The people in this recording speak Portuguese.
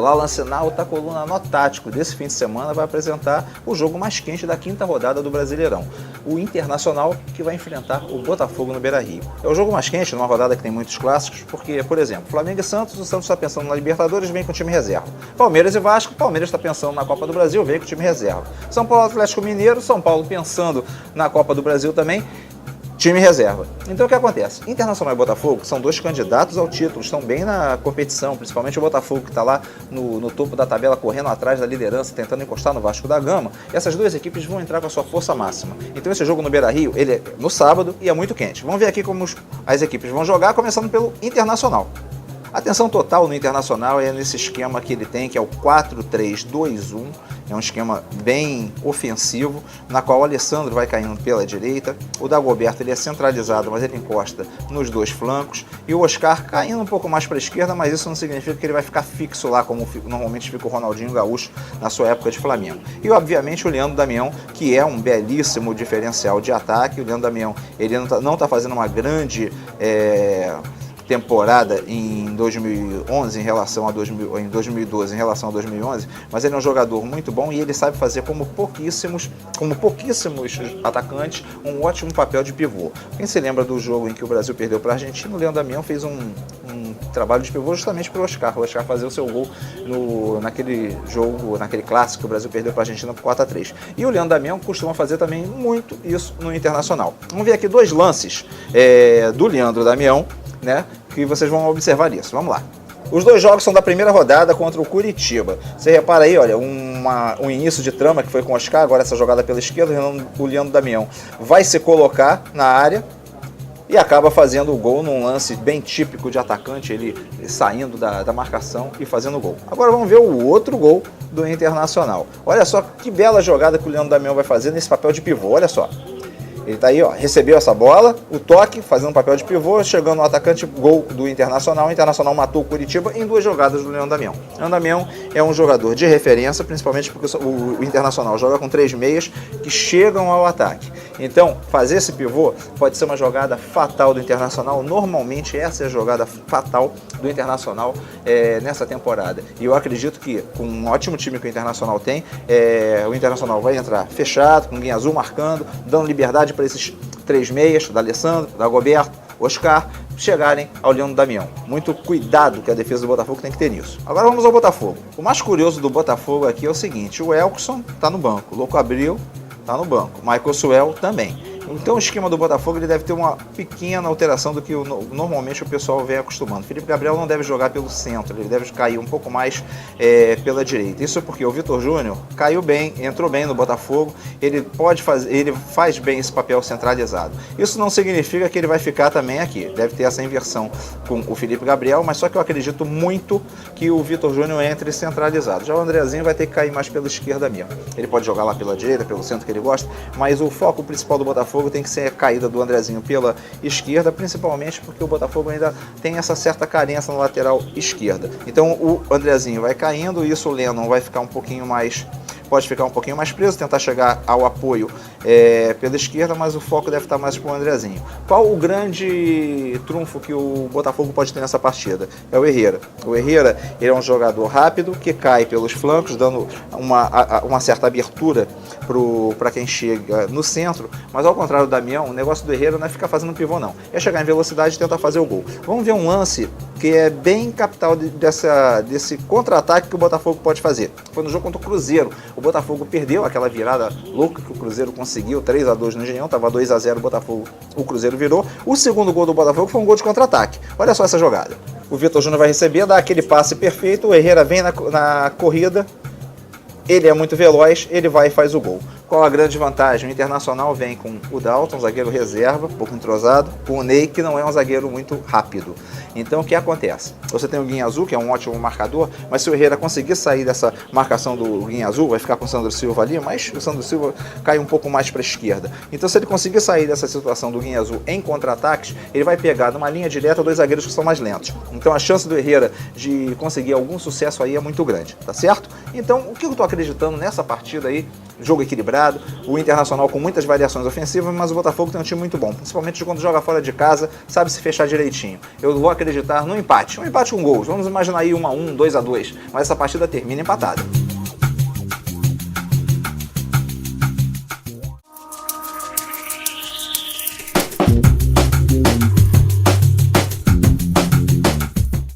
Olá, Lance Nauta, a coluna Nó Tático desse fim de semana vai apresentar o jogo mais quente da quinta rodada do Brasileirão. O Internacional, que vai enfrentar o Botafogo no Beira-Rio. É o jogo mais quente numa rodada que tem muitos clássicos, porque, por exemplo, Flamengo e Santos, o Santos está pensando na Libertadores, vem com o time reserva. Palmeiras e Vasco, Palmeiras está pensando na Copa do Brasil, vem com o time reserva. São Paulo Atlético Mineiro, São Paulo pensando na Copa do Brasil também, time reserva. Então o que acontece? Internacional e Botafogo são dois candidatos ao título, estão bem na competição, principalmente o Botafogo que está lá no topo da tabela, correndo atrás da liderança, tentando encostar no Vasco da Gama. Essas duas equipes vão entrar com a sua força máxima. Então esse jogo no Beira-Rio, ele é no sábado e é muito quente. Vamos ver aqui como as equipes vão jogar, começando pelo Internacional. A atenção total no Internacional é nesse esquema que ele tem, que é o 4-3-2-1. É um esquema bem ofensivo, na qual o Alessandro vai caindo pela direita, o Dagoberto ele é centralizado, mas ele encosta nos dois flancos, e o Oscar caindo um pouco mais para a esquerda, mas isso não significa que ele vai ficar fixo lá, como normalmente fica o Ronaldinho Gaúcho na sua época de Flamengo. E obviamente o Leandro Damião, que é um belíssimo diferencial de ataque. O Leandro Damião ele não está fazendo uma grande temporada em 2011 em relação a 2012 em relação a 2011, mas ele é um jogador muito bom e ele sabe fazer como pouquíssimos atacantes um ótimo papel de pivô. Quem se lembra do jogo em que o Brasil perdeu para a Argentina, o Leandro Damião fez um trabalho de pivô justamente para o Oscar fazer o seu gol naquele jogo, naquele clássico que o Brasil perdeu para a Argentina por 4-3. E o Leandro Damião costuma fazer também muito isso no Internacional. Vamos ver aqui dois lances do Leandro Damião, né, que vocês vão observar isso. Vamos lá. Os dois jogos são da primeira rodada contra o Curitiba. Você repara aí, olha, um início de trama que foi com o Oscar, agora essa jogada pela esquerda, o Leandro Damião vai se colocar na área e acaba fazendo o gol num lance bem típico de atacante, ele saindo da marcação e fazendo o gol. Agora vamos ver o outro gol do Internacional. Olha só que bela jogada que o Leandro Damião vai fazer nesse papel de pivô, olha só. Ele tá aí, ó, recebeu essa bola, o toque, fazendo um papel de pivô, chegando no atacante, gol do Internacional. O Internacional matou o Curitiba em duas jogadas do Leandro Damião. O Leandro Damião é um jogador de referência, principalmente porque o Internacional joga com três meias que chegam ao ataque. Então, fazer esse pivô pode ser uma jogada fatal do Internacional. Normalmente essa é a jogada fatal do Internacional nessa temporada. E eu acredito que, com um ótimo time que o Internacional tem, o Internacional vai entrar fechado, com o Guinha Azul marcando, dando liberdade para esses três meias, da Alessandro, da Dagoberto, Oscar, chegarem ao Leandro Damião. Muito cuidado que a defesa do Botafogo tem que ter nisso. Agora vamos ao Botafogo. O mais curioso do Botafogo aqui é o seguinte: o Elkson está no banco, o Louco Abreu está no banco, Michael Suel também. Então o esquema do Botafogo ele deve ter uma pequena alteração do que normalmente o pessoal vem acostumando. Felipe Gabriel não deve jogar pelo centro, ele deve cair um pouco mais pela direita. Isso porque o Vitor Júnior caiu bem, entrou bem no Botafogo, ele faz bem esse papel centralizado. Isso não significa que ele vai ficar também aqui, deve ter essa inversão com o Felipe Gabriel, mas só que eu acredito muito que o Vitor Júnior entre centralizado. Já o Andrezinho vai ter que cair mais pela esquerda mesmo. Ele pode jogar lá pela direita, pelo centro que ele gosta, mas o foco principal do Botafogo tem que ser a caída do Andrezinho pela esquerda, principalmente porque o Botafogo ainda tem essa certa carência na lateral esquerda. Então o Andrezinho vai caindo, isso o Lennon vai ficar pode ficar um pouquinho mais preso, tentar chegar ao apoio pela esquerda, mas o foco deve estar mais para o Andrezinho. Qual o grande trunfo que o Botafogo pode ter nessa partida? É o Herrera. O Herrera ele é um jogador rápido, que cai pelos flancos, dando uma certa abertura para quem chega no centro, mas ao contrário do Damião, o negócio do Herrera não é ficar fazendo pivô não, é chegar em velocidade e tentar fazer o gol. Vamos ver um lance que é bem capital desse contra-ataque que o Botafogo pode fazer. Foi no jogo contra o Cruzeiro. O Botafogo perdeu aquela virada louca que o Cruzeiro conseguiu, 3-2 no Engenhão, estava 2-0 o Cruzeiro virou. O segundo gol do Botafogo foi um gol de contra-ataque. Olha só essa jogada. O Vitor Júnior vai receber, dá aquele passe perfeito, o Herrera vem na corrida, ele é muito veloz, ele vai e faz o gol. Qual a grande vantagem? O Internacional vem com o Dalton, zagueiro reserva, um pouco entrosado, com o Ney, que não é um zagueiro muito rápido. Então o que acontece? Você tem o Guinha Azul, que é um ótimo marcador, mas se o Herrera conseguir sair dessa marcação do Guinha Azul, vai ficar com o Sandro Silva ali, mas o Sandro Silva cai um pouco mais para a esquerda. Então se ele conseguir sair dessa situação do Guinha Azul em contra-ataques, ele vai pegar numa linha direta dois zagueiros que são mais lentos. Então a chance do Herrera de conseguir algum sucesso aí é muito grande, tá certo? Então o que eu estou acreditando nessa partida aí jogo equilibrado, o Internacional com muitas variações ofensivas, mas o Botafogo tem um time muito bom, principalmente quando joga fora de casa, sabe se fechar direitinho. Eu vou acreditar no empate, um empate com gols, vamos imaginar aí 1-1, 2-2, mas essa partida termina empatada.